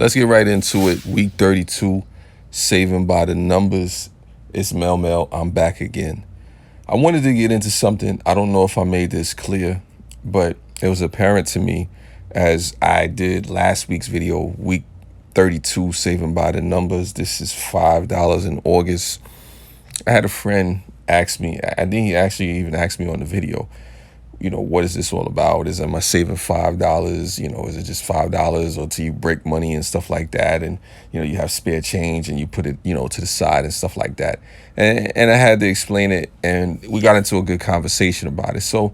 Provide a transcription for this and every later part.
let's get right into it. Week 32, saving by the numbers. It's Mel. I'm back again. I wanted to get into something. I don't know if I made this clear, but it was apparent to me as I did last week's video, week 32, saving by the numbers. This is $5 in August. I had a friend ask me, I think he actually even asked me on the video, what is this all about? Am I saving $5? Is it just $5 or do you break money and stuff like that? And, you have spare change and you put it, to the side and stuff like that. And I had to explain it, and we got into a good conversation about it. So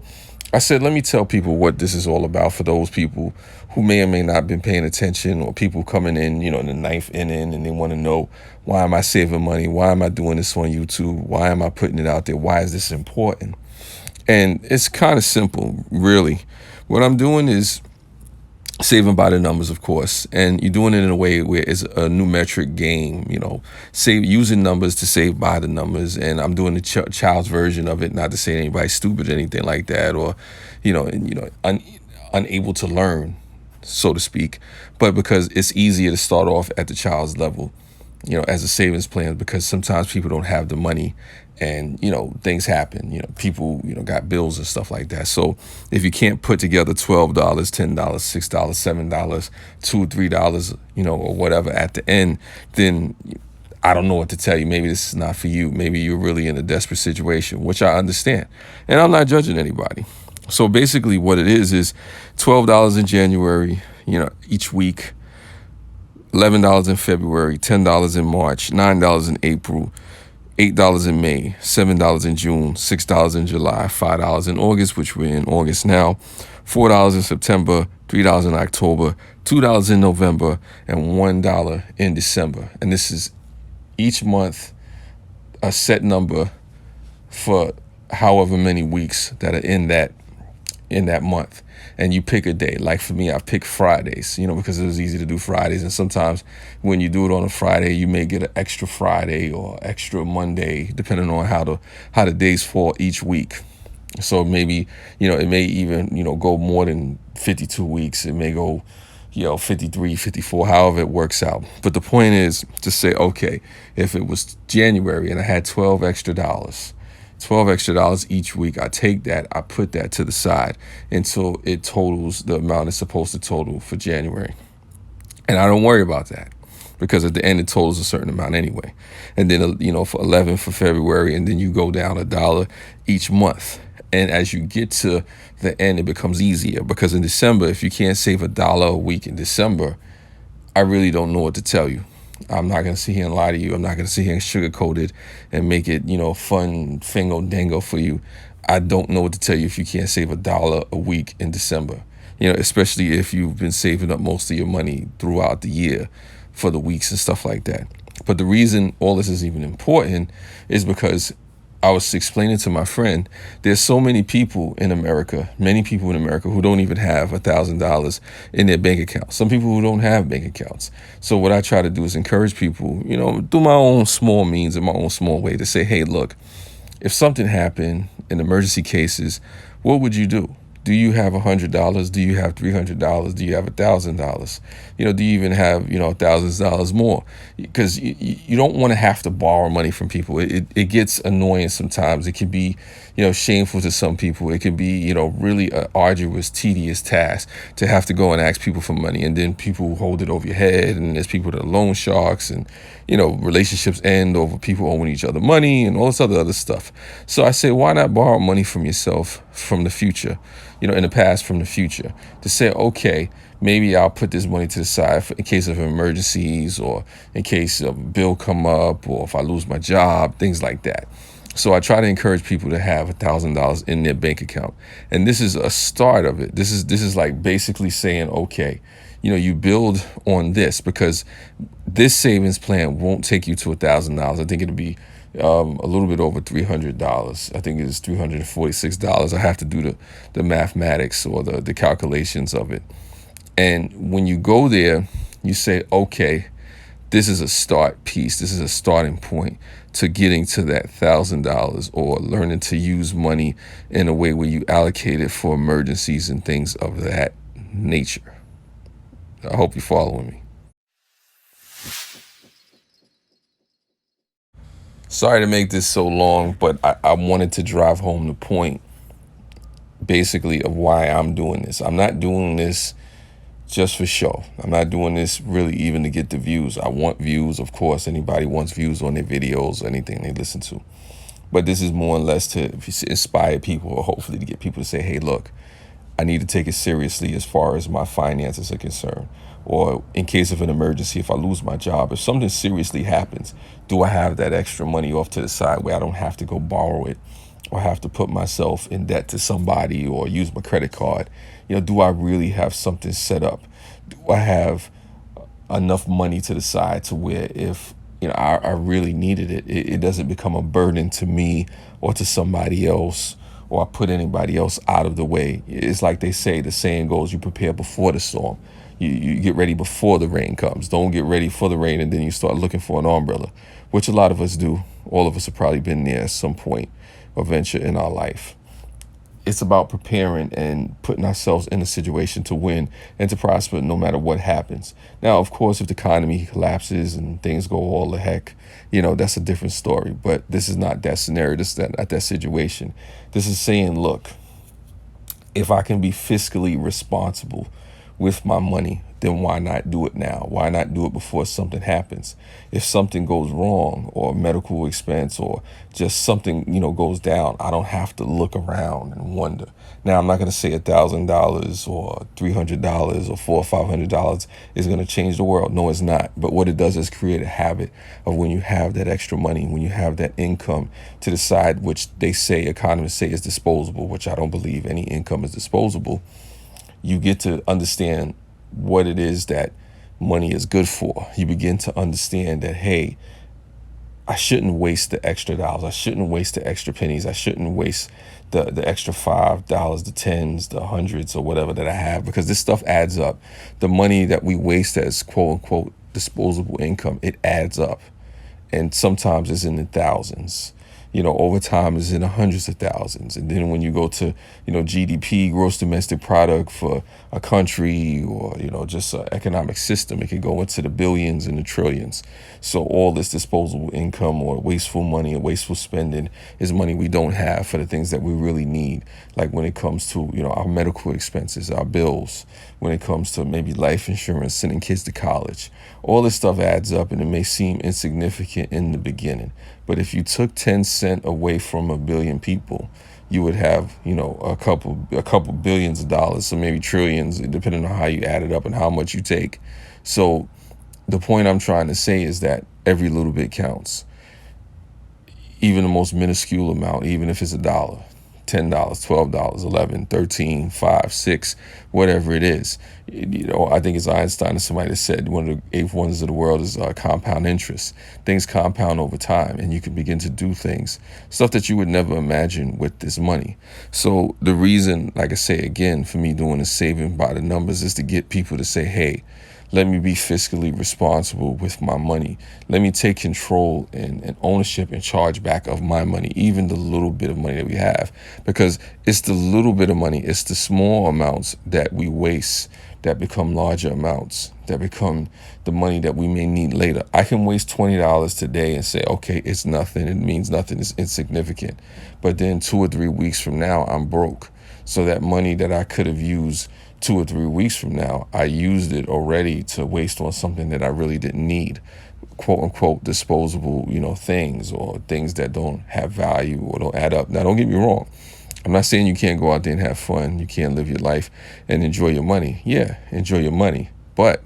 I said, let me tell people what this is all about for those people who may or may not been paying attention, or people coming in, in the ninth inning, and they want to know, why am I saving money? Why am I doing this on YouTube? Why am I putting it out there? Why is this important? And it's kind of simple, really. What I'm doing is saving by the numbers, of course, and you're doing it in a way where it's a numeric game, using numbers to save by the numbers. And I'm doing the child's version of it, not to say anybody's stupid or anything like that, or, unable to learn, so to speak, but because it's easier to start off at the child's level, as a savings plan, because sometimes people don't have the money and, things happen, people, got bills and stuff like that. So if you can't put together $12, $10, $6, $7, $2, $3, or whatever at the end, then I don't know what to tell you. Maybe this is not for you. Maybe you're really in a desperate situation, which I understand. And I'm not judging anybody. So basically what it is $12 in January, each week, $11 in February, $10 in March, $9 in April, $8 in May, $7 in June, $6 in July, $5 in August, which we're in August now, $4 in September, $3 in October, $2 in November, and $1 in December. And this is each month a set number for however many weeks that are in that month. And you pick a day. Like for me, I pick Fridays, because it was easy to do Fridays. And sometimes when you do it on a Friday, you may get an extra Friday or extra Monday, depending on how the days fall each week. So maybe, it may even, go more than 52 weeks. It may go, 53, 54, however it works out. But the point is to say, okay, if it was January and I had $12 extra each week, I take that, I put that to the side until it totals the amount it's supposed to total for January. And I don't worry about that, because at the end it totals a certain amount anyway. And then, for 11 for February, and then you go down $1 each month. And as you get to the end, it becomes easier, because in December, if you can't save $1 a week in December, I really don't know what to tell you. I'm not going to sit here and lie to you. I'm not going to sit here and sugarcoat it and make it, fun fingo dango for you. I don't know what to tell you if you can't save $1 a week in December, especially if you've been saving up most of your money throughout the year for the weeks and stuff like that. But the reason all this is even important is because I was explaining to my friend, there's so many people in America, who don't even have $1,000 in their bank account. Some people who don't have bank accounts. So what I try to do is encourage people, through my own small means, in my own small way, to say, hey, look, if something happened in emergency cases, what would you do? Do you have $100? Do you have $300? Do you have $1,000? Do you even have, $1,000 more? Because you don't want to have to borrow money from people. It gets annoying sometimes. It can be, shameful to some people. It can be, really an arduous, tedious task to have to go and ask people for money. And then people hold it over your head. And there's people that are loan sharks, and, relationships end over people owing each other money and all this other stuff. So I say, why not borrow money from yourself from the future? In the past, from the future, to say, okay, maybe I'll put this money to the side in case of emergencies, or in case a bill come up, or if I lose my job, things like that. So I try to encourage people to have $1,000 in their bank account. And this is a start of it. This is like basically saying, okay, you build on this, because this savings plan won't take you to $1,000. I think it'll be a little bit over $300. I think it's $346. I have to do the mathematics or the calculations of it. And when you go there, you say, okay, this is a start piece. This is a starting point to getting to that $1,000, or learning to use money in a way where you allocate it for emergencies and things of that nature. I hope you're following me. Sorry to make this so long, but I wanted to drive home the point basically of why I'm doing this. I'm not doing this just for show. I'm not doing this really even to get the views. I want views, of course. Anybody wants views on their videos or anything they listen to. But this is more or less to inspire people, or hopefully to get people to say, hey, look, I need to take it seriously as far as my finances are concerned. Or in case of an emergency, if I lose my job, if something seriously happens, do I have that extra money off to the side where I don't have to go borrow it or have to put myself in debt to somebody or use my credit card? Do I really have something set up? Do I have enough money to the side to where if I really needed it doesn't become a burden to me or to somebody else, or I put anybody else out of the way. It's like they say, the saying goes, you prepare before the storm. You get ready before the rain comes. Don't get ready for the rain and then you start looking for an umbrella, which a lot of us do. All of us have probably been there at some point or venture in our life. It's about preparing and putting ourselves in a situation to win and to prosper no matter what happens. Now, of course, if the economy collapses and things go all the heck, that's a different story. But this is not that scenario. This is not that situation. This is saying, look, if I can be fiscally responsible with my money, then why not do it now? Why not do it before something happens? If something goes wrong or medical expense or just something, goes down, I don't have to look around and wonder. Now, I'm not going to say $1,000 or $300 or $400 or $500 is going to change the world. No, it's not. But what it does is create a habit of when you have that extra money, when you have that income to the side, which economists say is disposable, which I don't believe any income is disposable. You get to understand what it is that money is good for. You begin to understand that, hey, I shouldn't waste the extra dollars. I shouldn't waste the extra pennies. I shouldn't waste the extra $5, the tens, the hundreds, or whatever that I have, because this stuff adds up. The money that we waste as quote unquote disposable income, it adds up. And sometimes it's in the thousands. Over time is in the hundreds of thousands. And then when you go to, GDP, gross domestic product for a country, or, just an economic system, it can go into the billions and the trillions. So all this disposable income or wasteful money or wasteful spending is money we don't have for the things that we really need. Like when it comes to, our medical expenses, our bills, when it comes to maybe life insurance, sending kids to college, all this stuff adds up, and it may seem insignificant in the beginning. But if you took 10 cents away from a billion people, you would have, a couple billions of dollars, so maybe trillions, depending on how you add it up and how much you take. So the point I'm trying to say is that every little bit counts. Even the most minuscule amount, even if it's $1, $10, $12, $11, $13, $5, $6, whatever it is. I think it's Einstein or somebody that said one of the eighth wonders of the world is compound interest. Things compound over time, and you can begin to do stuff that you would never imagine with this money. So the reason, like I say again, for me doing the saving by the numbers is to get people to say, hey, let me be fiscally responsible with my money. Let me take control and ownership and charge back of my money, even the little bit of money that we have. Because it's the little bit of money, it's the small amounts that we waste that become larger amounts, that become the money that we may need later. I can waste $20 today and say, okay, it's nothing, it means nothing, it's insignificant. But then 2 or 3 weeks from now, I'm broke. So that money that I could have used 2 or 3 weeks from now, I used it already to waste on something that I really didn't need, quote unquote disposable, things, or things that don't have value or don't add up. Now, don't get me wrong. I'm not saying you can't go out there and have fun. You can't live your life and enjoy your money. Yeah, enjoy your money. But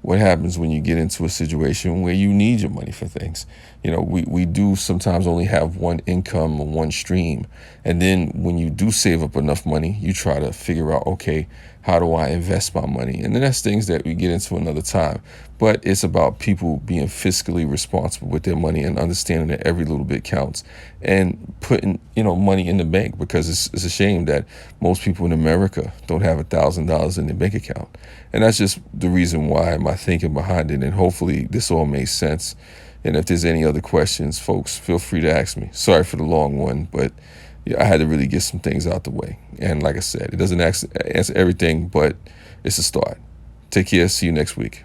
what happens when you get into a situation where you need your money for things? We do sometimes only have one income or one stream. And then when you do save up enough money, you try to figure out, okay, how do I invest my money? And then that's things that we get into another time. But it's about people being fiscally responsible with their money and understanding that every little bit counts, and putting, money in the bank, because it's a shame that most people in America don't have $1,000 in their bank account. And that's just the reason why, my thinking behind it. And hopefully this all makes sense. And if there's any other questions, folks, feel free to ask me. Sorry for the long one, but I had to really get some things out the way. And like I said, it doesn't answer everything, but it's a start. Take care. See you next week.